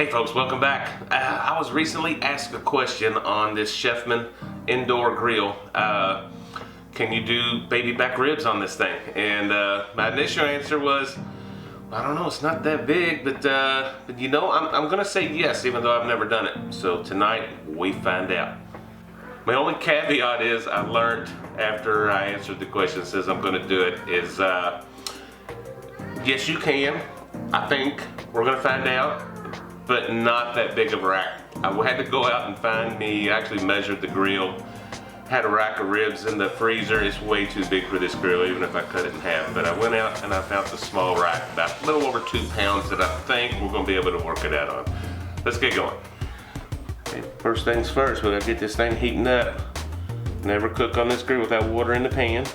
Hey folks, welcome back. I was recently asked a question on this Chefman indoor grill. Can you do baby back ribs on this thing? And my initial answer was, I don't know, it's not that big, but you know, I'm gonna say yes, even though I've never done it. So tonight, we find out. My only caveat is I learned after I answered the question, says I'm gonna do it, is yes you can. I think we're gonna find out, but not that big of a rack. I had to go out and find me, I actually measured the grill, had a rack of ribs in the freezer. It's way too big for this grill, even if I cut it in half. But I went out and I found the small rack, about a little over 2 pounds, that I think we're gonna be able to work it out on. Let's get going. Okay, first things first, we gotta get this thing heating up. Never cook on this grill without water in the pan.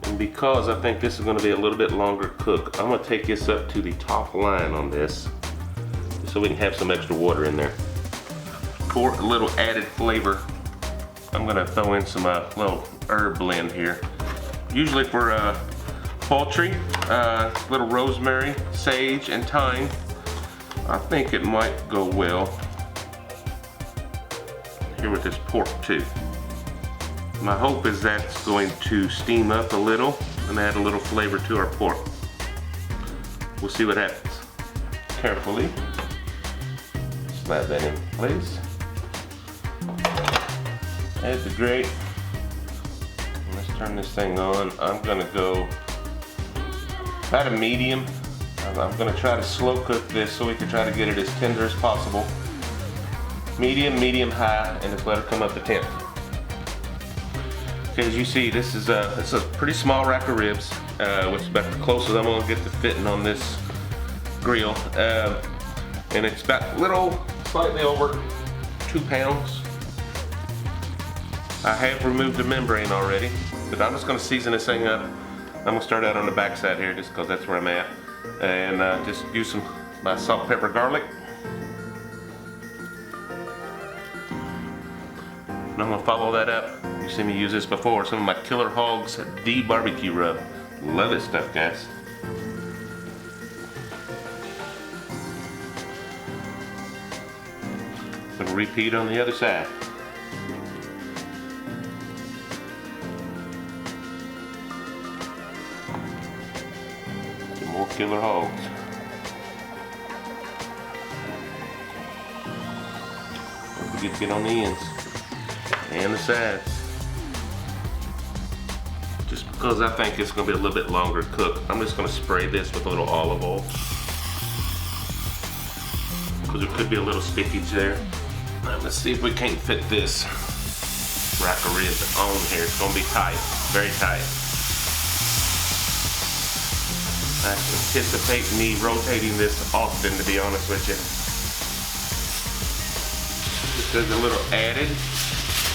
And because I think this is gonna be a little bit longer cook, I'm gonna take this up to the top line on this, so we can have some extra water in there. For a little added flavor, I'm gonna throw in some little herb blend here. Usually for poultry, little rosemary, sage, and thyme. I think it might go well here with this pork too. My hope is that's going to steam up a little and add a little flavor to our pork. We'll see what happens. Carefully slide that in place. Add the grate. Let's turn this thing on. I'm gonna go about a medium. I'm gonna try to slow cook this so we can try to get it as tender as possible. Medium, medium high, and just let it come up to temp. Okay, as you see, this is it's a pretty small rack of ribs, which is about the closest I'm gonna get to fitting on this grill. And it's about slightly over 2 pounds. I have removed the membrane already, but I'm just gonna season this thing up. I'm gonna start out on the back side here, just because that's where I'm at. And just use my salt, pepper, garlic. And I'm gonna follow that up. You've seen me use this before. Some of my Killer Hogs D barbecue rub. Love this stuff, guys. Gonna repeat on the other side. Some more Killer Hogs. Don't forget to get on the ends and the sides. Just because I think it's going to be a little bit longer cook, I'm just going to spray this with a little olive oil, because there could be a little stickage there. Let's see if we can't fit this rack of ribs on here. It's going to be tight, very tight. I anticipate me rotating this often, to be honest with you. Just as a little added,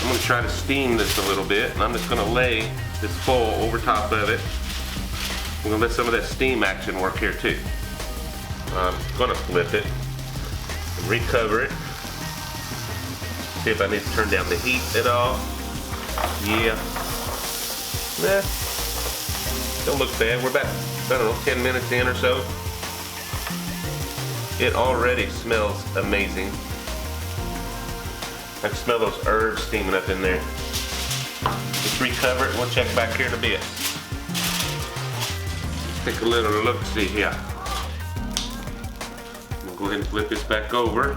I'm going to try to steam this a little bit, and I'm just going to lay this foil over top of it. I'm going to let some of that steam action work here too. I'm going to flip it and recover it. See if I need to turn down the heat at all. Yeah. Don't look bad. We're about, I don't know, 10 minutes in or so. It already smells amazing. I can smell those herbs steaming up in there. Just recover it and we'll check back here in a bit. Let's take a little look-see here. We'll go ahead and flip this back over.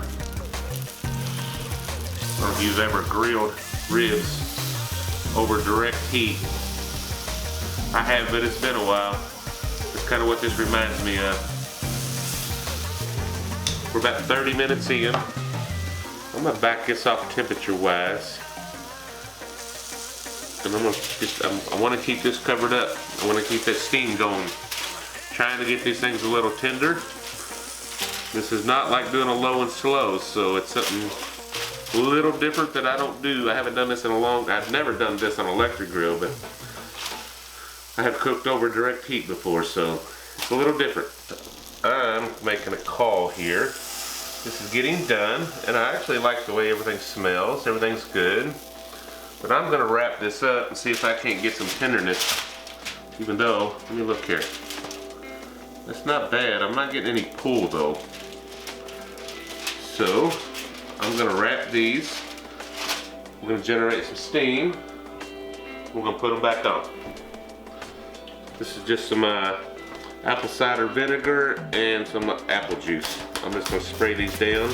I don't know if you've ever grilled ribs over direct heat. I have, but it's been a while. That's kind of what this reminds me of. We're about 30 minutes in. I'm gonna back this off temperature-wise, and I want to keep this covered up. I want to keep that steam going. Trying to get these things a little tender. This is not like doing a low and slow, so it's something a little different that I don't do. I haven't done this in I've never done this on an electric grill, but I have cooked over direct heat before, so it's a little different. I'm making a call here. This is getting done, and I actually like the way everything smells. Everything's good. But I'm gonna wrap this up and see if I can't get some tenderness, even though, let me look here. That's not bad. I'm not getting any pull though. So I'm gonna wrap these. I'm gonna generate some steam. We're gonna put them back on. This is just some apple cider vinegar and some apple juice. I'm just gonna spray these down.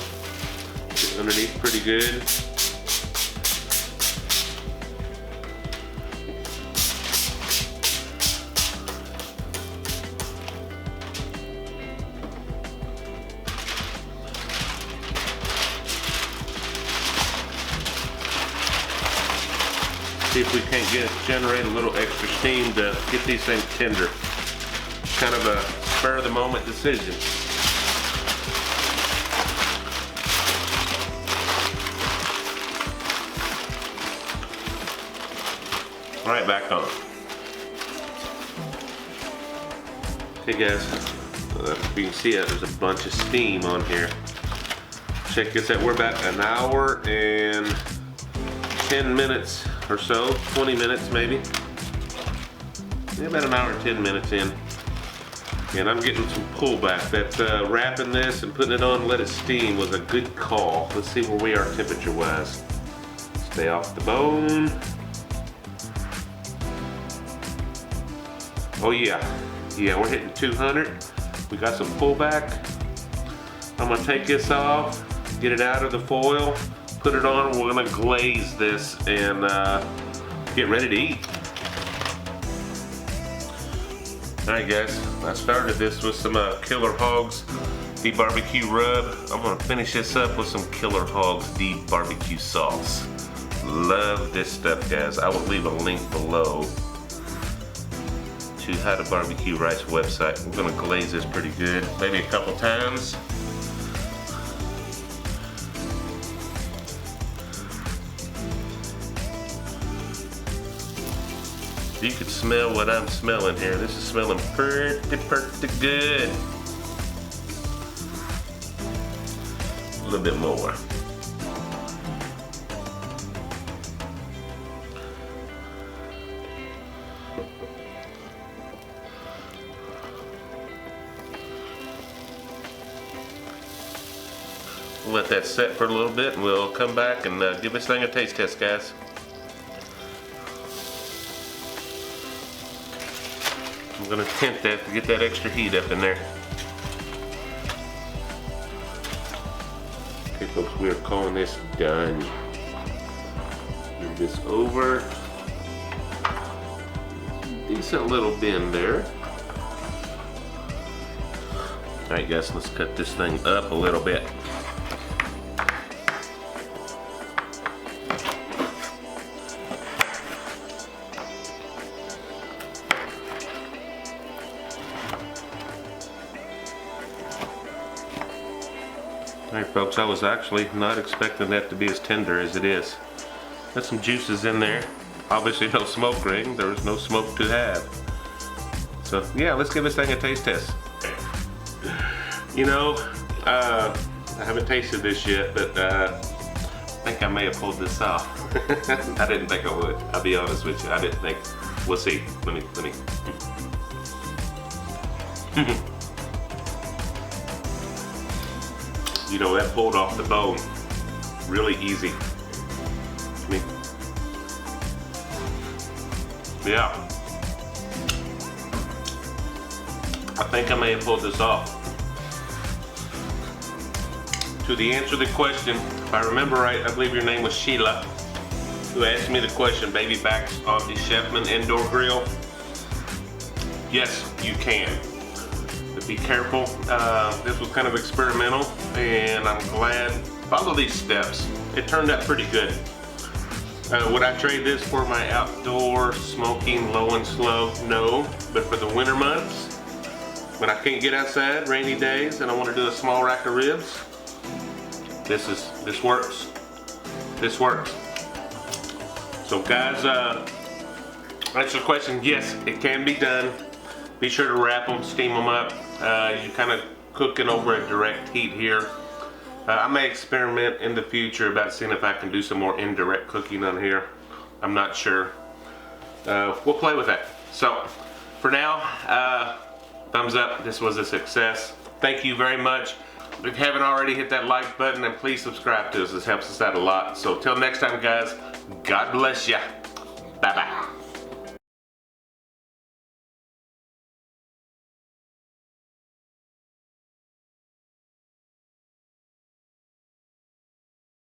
Get underneath pretty good. See if we can't generate a little extra steam to get these things tender. Kind of a spur of the moment decision. Right back on. Okay guys, if you can see it, there's a bunch of steam on here. Check this out, we're about an hour and 10 minutes or so, 20 minutes maybe. Yeah, about an hour and 10 minutes in. And I'm getting some pullback. That wrapping this and putting it on and let it steam was a good call. Let's see where we are temperature wise. Stay off the bone. Oh yeah, we're hitting 200. We got some pullback. I'm gonna take this off, get it out of the foil, put it on. We're gonna glaze this and get ready to eat. Alright guys, I started this with some Killer Hogs deep barbecue rub. I'm gonna finish this up with some Killer Hogs deep barbecue sauce. Love this stuff guys. I will leave a link below to How to Barbecue Rice website. We're gonna glaze this pretty good, maybe a couple times. You can smell what I'm smelling here. This is smelling pretty good. A little bit more. We'll let that set for a little bit and we'll come back and give this thing a taste test, guys. I'm gonna tint that to get that extra heat up in there. Okay folks, we are calling this done. Move this over. Decent little bend there. Alright guys, let's cut this thing up a little bit. Alright folks, I was actually not expecting that to be as tender as it is. Got some juices in there. Obviously no smoke ring, there was no smoke to have. So yeah, let's give this thing a taste test. You know, I haven't tasted this yet, but I think I may have pulled this off. I didn't think I would, I'll be honest with you. I didn't think, we'll see. Let me. You know, that pulled off the bone really easy. Yeah. I think I may have pulled this off. To the answer to the question, if I remember right, I believe your name was Sheila, who asked me the question, baby backs on the Chefman indoor grill. Yes, you can. But be careful. This was kind of experimental, and I'm glad. Follow these steps. It turned out pretty good. Would I trade this for my outdoor smoking low and slow? No, but for the winter months, when I can't get outside, rainy days, and I want to do a small rack of ribs, this works. This works. So guys, answer the question, yes, it can be done. Be sure to wrap them, steam them up. You're kind of cooking over a direct heat here. I may experiment in the future about seeing if I can do some more indirect cooking on here. I'm not sure. We'll play with that. So, for now, thumbs up. This was a success. Thank you very much. If you haven't already, hit that like button and please subscribe to us. This helps us out a lot. So till next time, guys, God bless ya. Bye-bye.